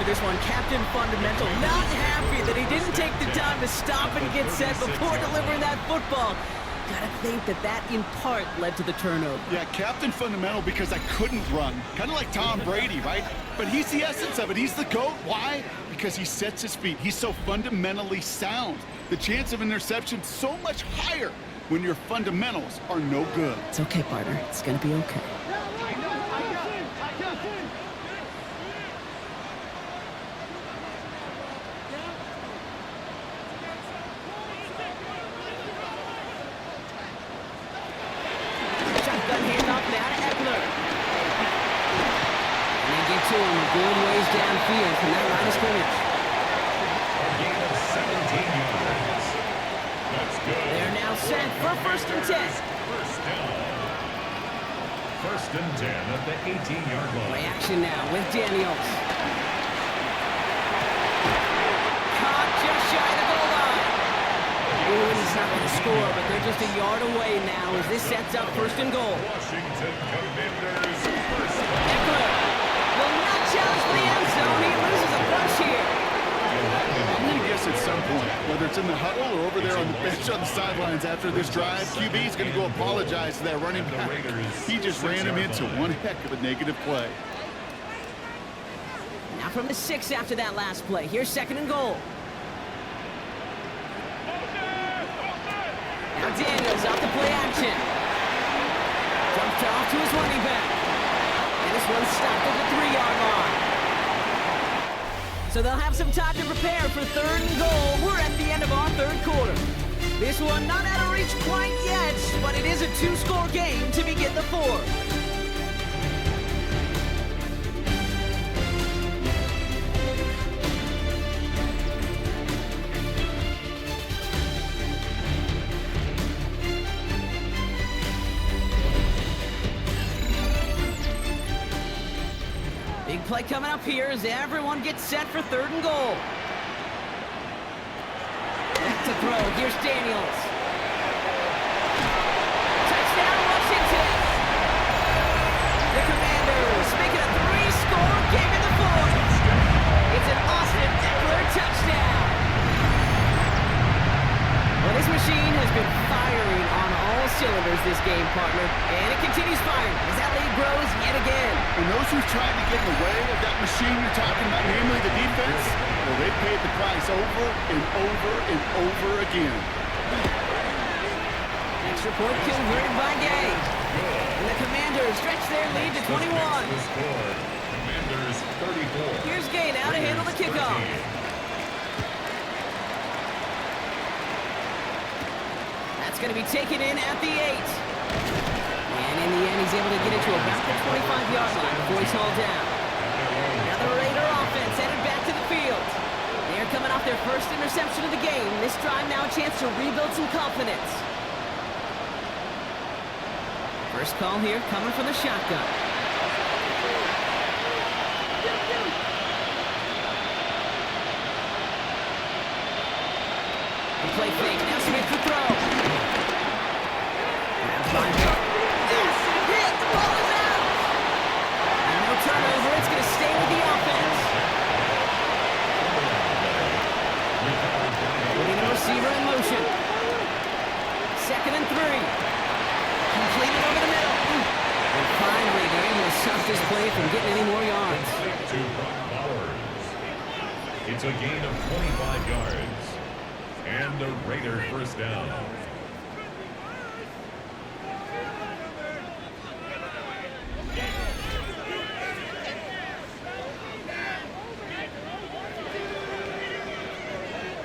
This one, Captain Fundamental, not happy that he didn't take the time to stop and get set before delivering that football. Gotta think that in part led to the turnover. Yeah, Captain Fundamental because I couldn't run. Kind of like Tom Brady, right? But he's the essence of it. He's the GOAT. Why? Because he sets his feet. He's so fundamentally sound. The chance of interception so much higher when your fundamentals are no good. It's okay, partner. It's gonna be okay. Good ways downfield from that line of scrimmage. A gain of 17 yards. That's good. They're now set for 1st and 10. 1st down. 1st and 10 at the 18-yard line. Play action now with Daniels. Caught just shy of the goal line. Ooh, he's not going to score, but they're just a yard away now as this sets up 1st and goal. Washington Commanders 1st down. Eckler will not challenge for the end zone. He loses a push here. I'm going to guess at some point, whether it's in the huddle or over there on the bench on the sidelines after this drive, QB is going to go apologize to that running back. He just ran him into one heck of a negative play. Now from the 6 after that last play. Here's 2nd and goal. Now Daniels off the play action. Dumped off to his running back. And this one's stopped at the 3-yard line. So they'll have some time to prepare for 3rd and goal. We're at the end of our 3rd quarter. This one not out of reach quite yet, but it is a two-score game to begin the fourth. Big play coming up here as everyone gets set for 3rd and goal. Back to throw. Here's Daniels. Touchdown, Washington. The Commanders make it a 3-score game in the fourth. It's an Austin Eckler touchdown. Well, this machine has been firing on all cylinders this game, partner. And it continues firing as that lead grows yet again. And those who've tried to get in the way of that machine you're talking about, namely the defense, well, they've paid the price over and over and over again. Extra point converted by Gay. And the Commanders stretch their lead to 21. Commanders 34. Here's Gay now to handle the kickoff. That's going to be taken in at the 8. And in the end, he's able to get it to about the 25-yard line before he's hauled down. Now the Raider offense headed back to the field. They're coming off their first interception of the game. This drive now a chance to rebuild some confidence. First call here coming from the shotgun. The play fake. Now Smith to throw. Yes, hit. The ball is out. And no turnover. It's going to stay with the offense. Putting the receiver in motion. 2nd and 3. Completed over the middle. And finally, they're able to stop this play from getting any more yards. It's a gain of 25 yards. And the Raider first down.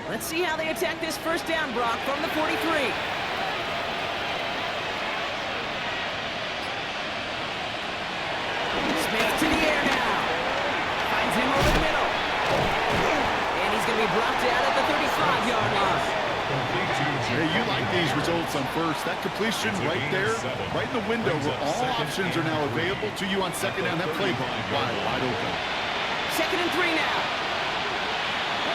Let's see how they attack this first down, Brock, from the 43. Smith to the air now. Finds him over the middle. And he's going to be brought down at the 35-yard line. Hey, you like these results on first. That completion right there, right in the window where all options are now available to you on 2nd down. That playbook wide open. 2nd and 3 now.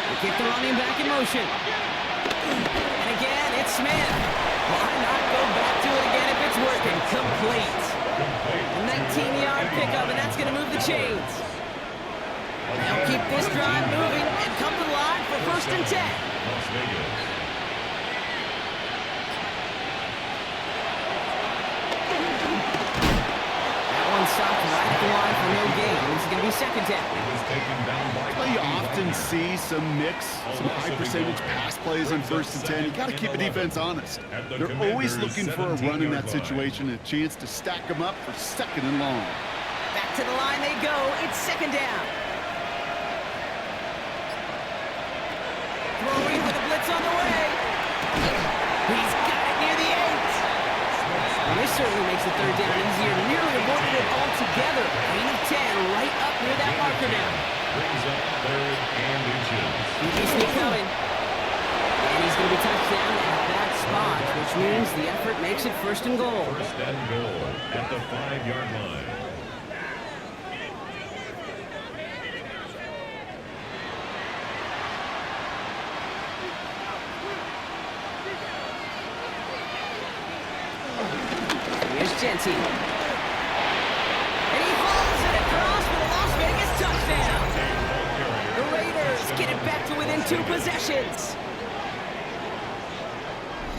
They kick the running back in motion. And again, it's Smith. Why not go back to it again if it's working? Complete. A 19-yard pickup, and that's going to move the chains. They'll keep this drive moving and come to the line for 1st and 10. Las Vegas. Stopped right at the line for no gain. This is going to be 2nd down. Well, you often see some mix, some high percentage pass plays on 1st and 10. You got to keep a defense honest. They're always looking for a run in that situation, a chance to stack them up for 2nd and long. Back to the line they go. It's 2nd down. Throwing with a blitz on the way. He's got it near the 8. And this certainly makes the 3rd down easier. Nearly avoided it altogether. Gain of 10 right up near that marker now. Brings up 3rd and inches. Sneak coming. And he's going to be touched down at that spot, which means the effort makes it 1st and goal. 1st and goal at the 5-yard line. Genty. And he hauls it across for the Las Vegas touchdown. The Raiders get it back to within 2 possessions.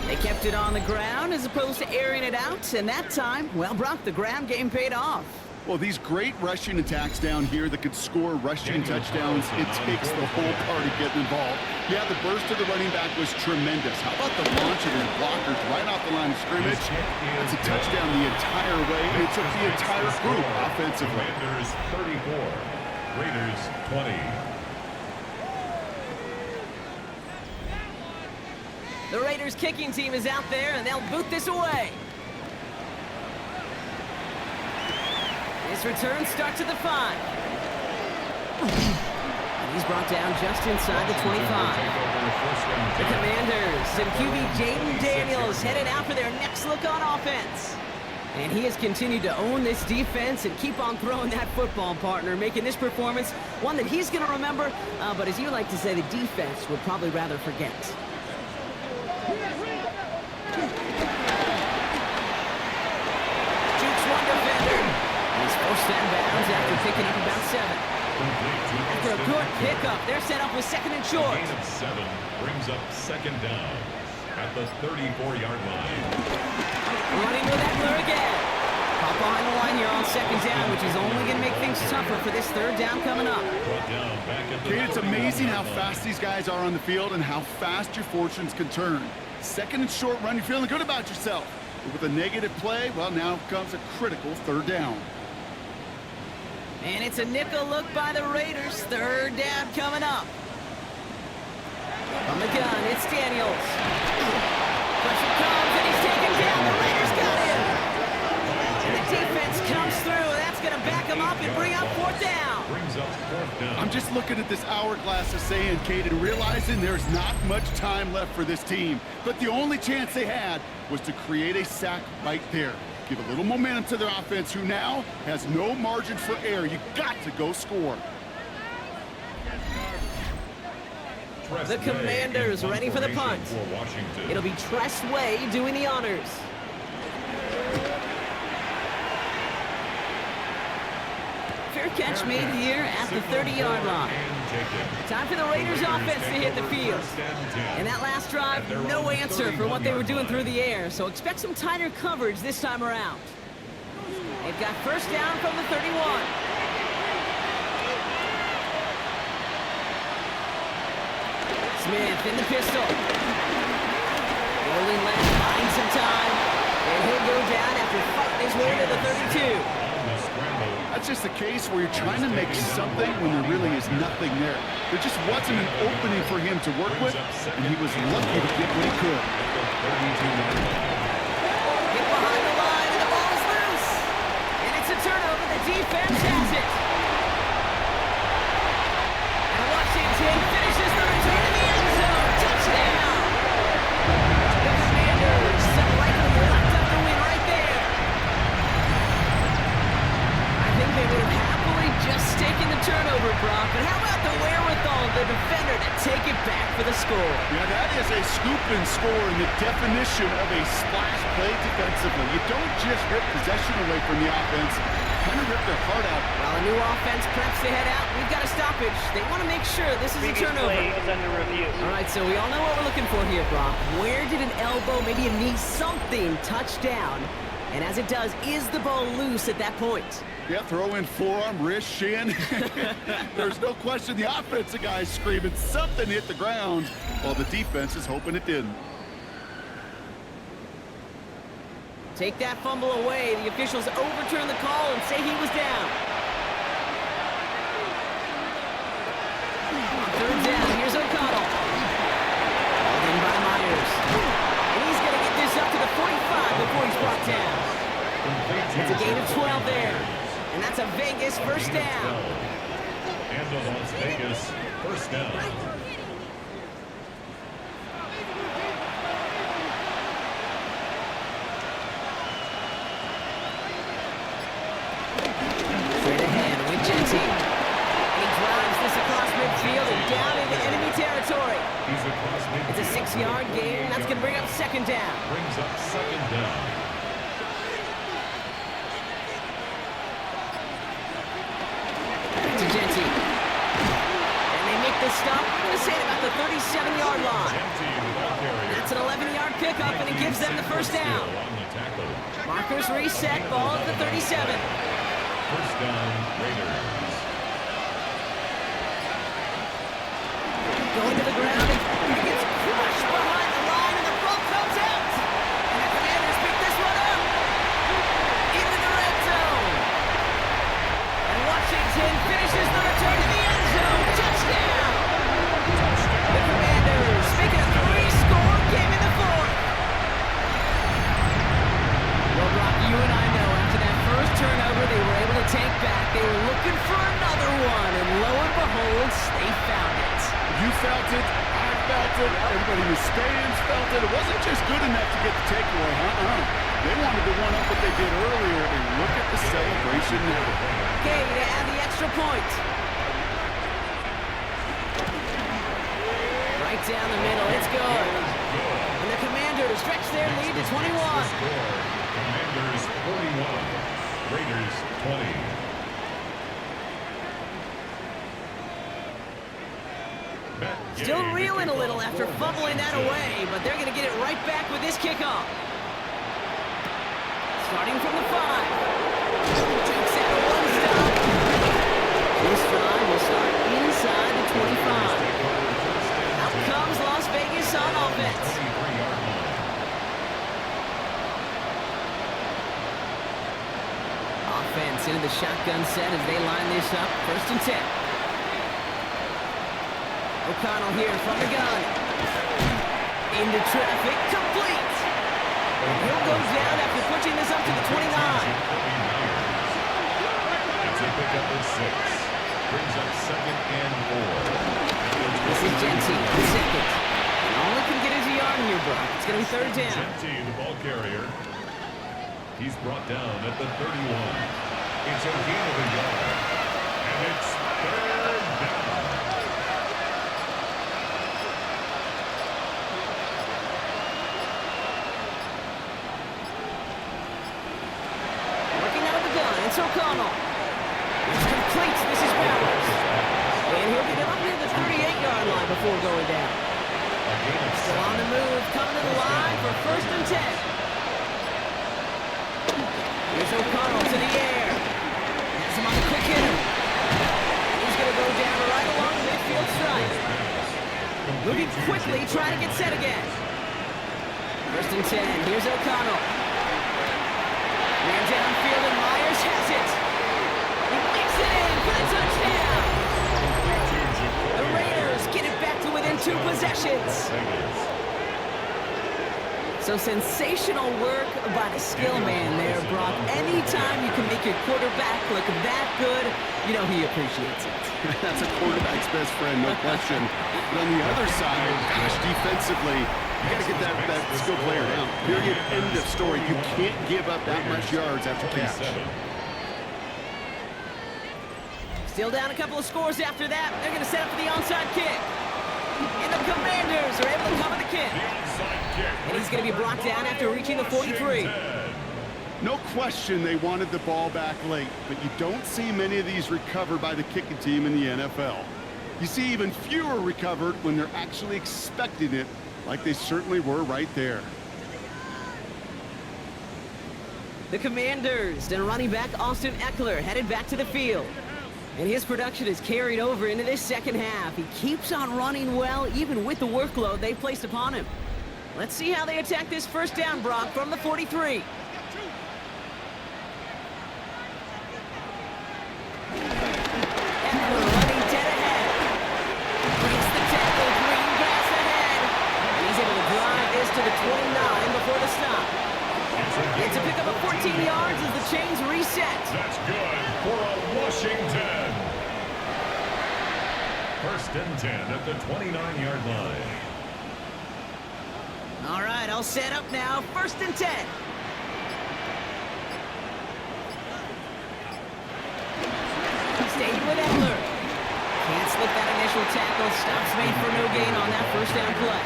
They kept it on the ground as opposed to airing it out, and that time, well, Brock, the ground game paid off. Well, these great rushing attacks down here that could score rushing touchdowns, it takes the whole party getting involved. Yeah, the burst of the running back was tremendous. How about the launch of his blockers right off the line of scrimmage? It's a touchdown the entire way, and it took the entire group offensively. Commanders 34, Raiders 20. The The Raiders kicking team is out there, and they'll boot this away. This return starts at the 5. And he's brought down just inside the 25. The Commanders and QB Jaden Daniels headed out for their next look on offense. And he has continued to own this defense and keep on throwing that football, partner, making this performance one that he's going to remember, but as you like to say, the defense would probably rather forget. Shoots one defender. He's forced out of bounds after picking up about 7. After a good pickup, they're set up with 2nd and short. Gain of 7 brings up 2nd down at the 34-yard line. Running with Eckler again. Pop behind the line here on 2nd down, which is only going to make things tougher for this 3rd down coming up. Kate, it's amazing how fast these guys are on the field and how fast your fortunes can turn. 2nd and short run, you're feeling good about yourself. But with a negative play, well, now comes a critical 3rd down. And it's a nickel look by the Raiders. 3rd down coming up. From the gun, it's Daniels. Pressure comes, and he's taken down. The Raiders got him. And the defense comes through. That's going to back him up and bring up 4th down. Brings up 4th down. I'm just looking at this hourglass of saying, Kate, and realizing there's not much time left for this team. But the only chance they had was to create a sack right there. Give a little momentum to their offense, who now has no margin for error. You got to go score. The Commanders ready for the punt. It'll be Tress Way doing the honors. Fair catch made here at the 30-yard line. Time for the Raiders offense to hit the field. And that last drive, no answer for what they were doing through the air, so expect some tighter coverage this time around. They've got 1st down from the 31. Smith in the pistol. Rolling left, buying some time. And he'll go down after fighting his way to the 32. That's just the case where you're trying to make something when there really is nothing there. There just wasn't an opening for him to work with, and he was lucky to get what he could. Get behind the line, and the ball is loose. And it's a turnover. The defense has it. And Washington finishes the return to the end zone. Touchdown. The Commanders likely locked up the win right there. I think they would have happily just taken the turnover, Brock, but how about the wherewithal of the defender to take it back for the score? Yeah, that is a scoop and score in the definition of a splash play defensively. You don't just rip possession away from the offense, kind of rip their heart out. While a new offense preps to head out, we've got a stoppage. They want to make sure this is a turnover. Play is under review. All right, so we all know what we're looking for here, Brock. Where did an elbow, maybe a knee, something touch down? And as it does, is the ball loose at that point? Yeah, throw in forearm, wrist, shin. There's no question the offensive guy's screaming something hit the ground, while the defense is hoping it didn't. Take that fumble away. The officials overturn the call and say he was down. On 3rd down, here's O'Connell. Called in by Myers. And he's going to get this up to the 45 before he's brought down. It's a gain of 12 there. And that's a Vegas 1st down. And a Las Vegas 1st down. Straight ahead with Genty. And he drives this across midfield and down into enemy territory. It's a 6-yard gain. That's going to bring up 2nd down. Brings up 2nd down. To Genty. And they make the stop, I'm going to say about the 37-yard line. That's an 11-yard pickup, and it gives them the 1st down. Markers reset, ball at the 37. 1st down, Raiders. Going to the ground, and he gets crushed behind the line, and the ball comes out. And the Commanders pick this one up. Into the red zone. And Washington finishes the return to the end zone. Touchdown! The Commanders making a 3-score game in the felt it. I felt it. Everybody in the stands felt it. It wasn't just good enough to get the takeaway. They wanted to one up what they did earlier, and look at the celebration now. Okay, to add the extra point. Right down the middle, it's good. And the Commanders stretch their lead to 21. Commanders 41, Raiders 20. Still reeling a little after fumbling that away, but they're going to get it right back with this kickoff. Starting from the 5. Takes out a one-stop. This drive will start inside the 25. Out comes Las Vegas on offense. Offense into the shotgun set as they line this up. 1st and 10. O'Connell here from the gun. Into traffic, complete. And he'll go down after pushing this up to the 29. It's a pickup of 6. Brings up 2nd and 4. This is Genty, the 2nd. And all he can get is a yard here, Brock. It's going to be 3rd down. Genty, the ball carrier. He's brought down at the 31. It's a gain of a yard. And it's 3rd down. It's O'Connell. It's complete. This is Bowers. And he'll get it up near the 38-yard line before going down. Still on the move, coming to the line for 1st and 10. Here's O'Connell to the air. Has him on the quick hitter. And he's going to go down right along the midfield stripe. Moving quickly, trying to get set again. 1st and 10. Here's O'Connell. Ran downfield and Myers has it. He makes it in for the touchdown. The Raiders get it back to within 2 possessions. So sensational work by the skill man there, Brock. Anytime you can make your quarterback look that good, you know he appreciates it. That's a quarterback's best friend, no question. But on the other side, gosh, defensively, you got to get that skill player down. Period. End of story. You can't give up that much yards after catch. Still down a couple of scores after that. They're going to set up for the onside kick. And the Commanders are able to cover the kick. And he's going to be brought down after reaching the 43. No question they wanted the ball back late, but you don't see many of these recovered by the kicking team in the NFL. You see even fewer recovered when they're actually expecting it, like they certainly were right there. The Commanders and running back Austin Eckler headed back to the field. And his production is carried over into this second half. He keeps on running well, even with the workload they placed upon him. Let's see how they attack this 1st down, Brock, from the 43. Eckler running dead ahead. Breaks the tackle, green grass ahead. And he's able to drive this to the 29 before the stop. It's a pickup of 14 yards as the chains reset. That's good for a Washington. 1st and 10 at the 29-yard line. All right, I'll set up now. 1st and 10. Staying with Eckler. Can't slip that initial tackle. Stops made for no gain on that 1st down play.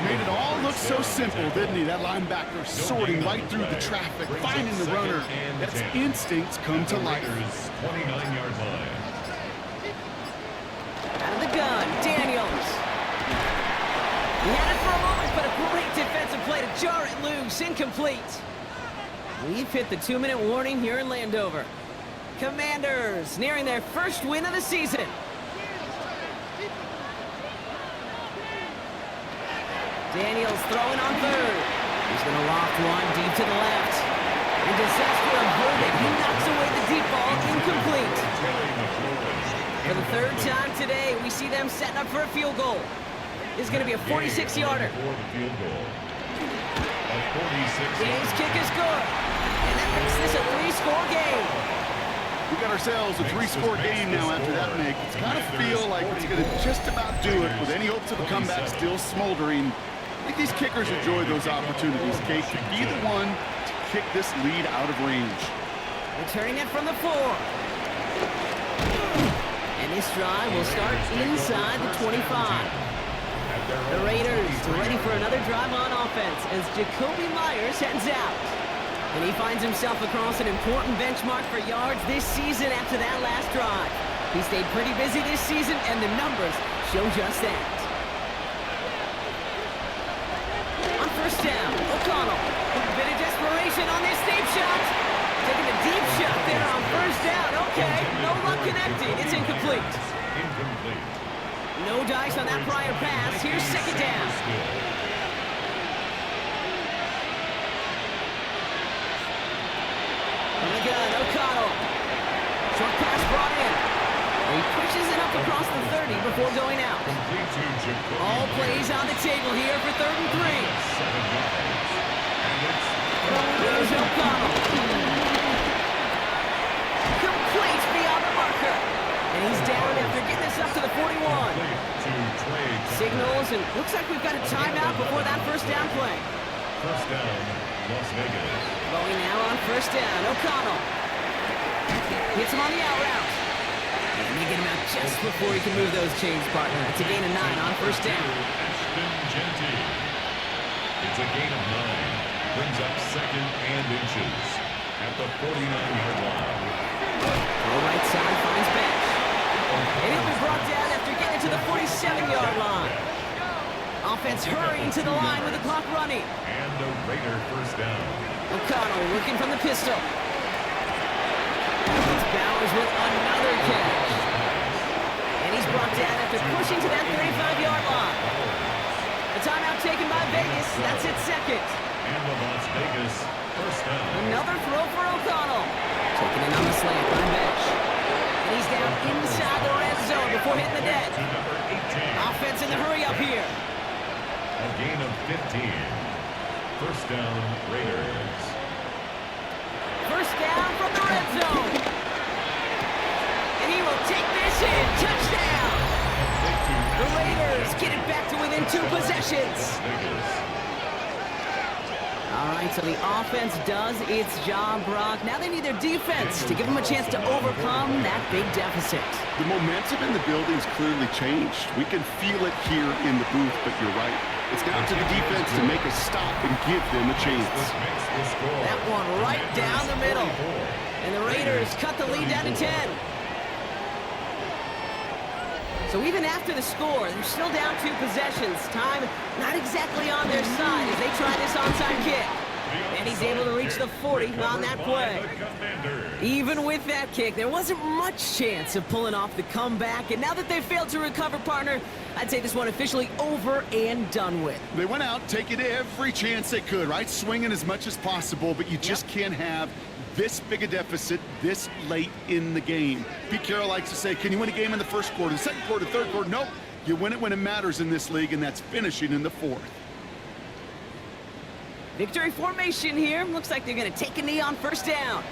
Made it all look so simple, didn't he? That linebacker sorting right through the traffic, finding the runner. That's instincts come to life. 29-yard line. Out of the gun, Daniels. He had it for a moment, but a great defensive play to jar it loose. Incomplete. We've hit the 2-minute warning here in Landover. Commanders nearing their 1st win of the season. Daniels throwing on 3rd. He's going to loft one deep to the left. And disaster averted. He knocks away the deep ball, incomplete. For the 3rd time today, we see them setting up for a field goal. This is going to be a 46-yarder. Today's kick is good. And that makes this a 3-score game. We got ourselves a 3-score game now after that make. It's got to feel like it's going to just about do it with any hopes of a comeback still smoldering. I think these kickers enjoy those opportunities, Kate, to be the one to kick this lead out of range. Returning it from the 4. And this drive will start inside the 25. The Raiders ready for another drive on offense as Jacoby Myers heads out. And he finds himself across an important benchmark for yards this season after that last drive. He stayed pretty busy this season, and the numbers show just that. On first down, O'Connell. A bit of desperation on this deep shot. Taking a deep shot there on first down. Okay, no luck connecting. It's incomplete. No dice on that prior pass. Here's second down. On the gun, O'Connell. Short pass brought in. He pushes it up across the 30 before going out. All plays on the table here for 3rd and 3. There's O'Connell. Complete beyond the marker. And he's down after getting this up to the 41. Signals, and looks like we've got a timeout before that first down play. First down, Las Vegas. Going now on first down, O'Connell. Hits him on the out route. And they get him out just before he can move those chains, partner. It's a gain of 9 on first down. It's a gain of 9. Brings up 2nd and inches at the 49-yard line. All right side finds Bench. And he'll be brought down after getting to the 47-yard line. Offense hurrying to the line with the clock running. And a Raider first down. O'Connell working from the pistol. It's Bowers with another catch. And he's brought down after pushing to that 35-yard line. The timeout taken by Vegas. That's its 2nd. And the Las Vegas first down. Another throw for O'Connell. Taking it on the slant by Bench. And he's down inside the red zone before hitting the net. Offense in the hurry up here. A gain of 15. First down, Raiders. First down from the red zone. And he will take this in. Touchdown. The Raiders get it back to within 2 possessions. All right, so the offense does its job, Brock. Now they need their defense to give them a chance to overcome that big deficit. The momentum in the building's clearly changed. We can feel it here in the booth, but you're right. It's down to the defense to make a stop and give them a chance. That one right down the middle. And the Raiders cut the lead down to 10. So even after the score, they're still down 2 possessions. Time not exactly on their side as they try this onside kick. And he's able to reach the 40 on that play. Even with that kick, there wasn't much chance of pulling off the comeback. And now that they've failed to recover, partner, I'd say this one officially over and done with. They went out taking every chance they could, right? Swinging as much as possible, but you just can't have this big a deficit this late in the game. Pete Carroll likes to say, can you win a game in the first quarter, second quarter, third quarter? Nope. You win it when it matters in this league, and that's finishing in the 4th. Victory formation here. Looks like they're going to take a knee on first down.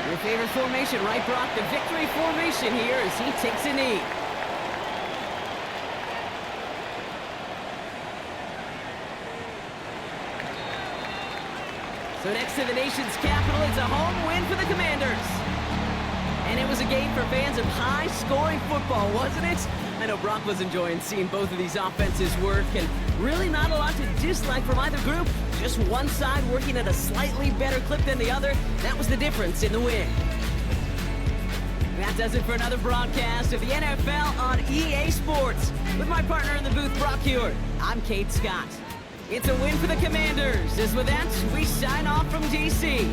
Your favorite formation, right, Brock? The victory formation here as he takes a knee. So next to the nation's capital, it's a home win for the Commanders. And it was a game for fans of high-scoring football, wasn't it? I know Brock was enjoying seeing both of these offenses work, and really not a lot to dislike from either group. Just one side working at a slightly better clip than the other. That was the difference in the win. That does it for another broadcast of the NFL on EA Sports. With my partner in the booth, Brock Hewitt, I'm Kate Scott. It's a win for the Commanders. As with that, we sign off from D.C.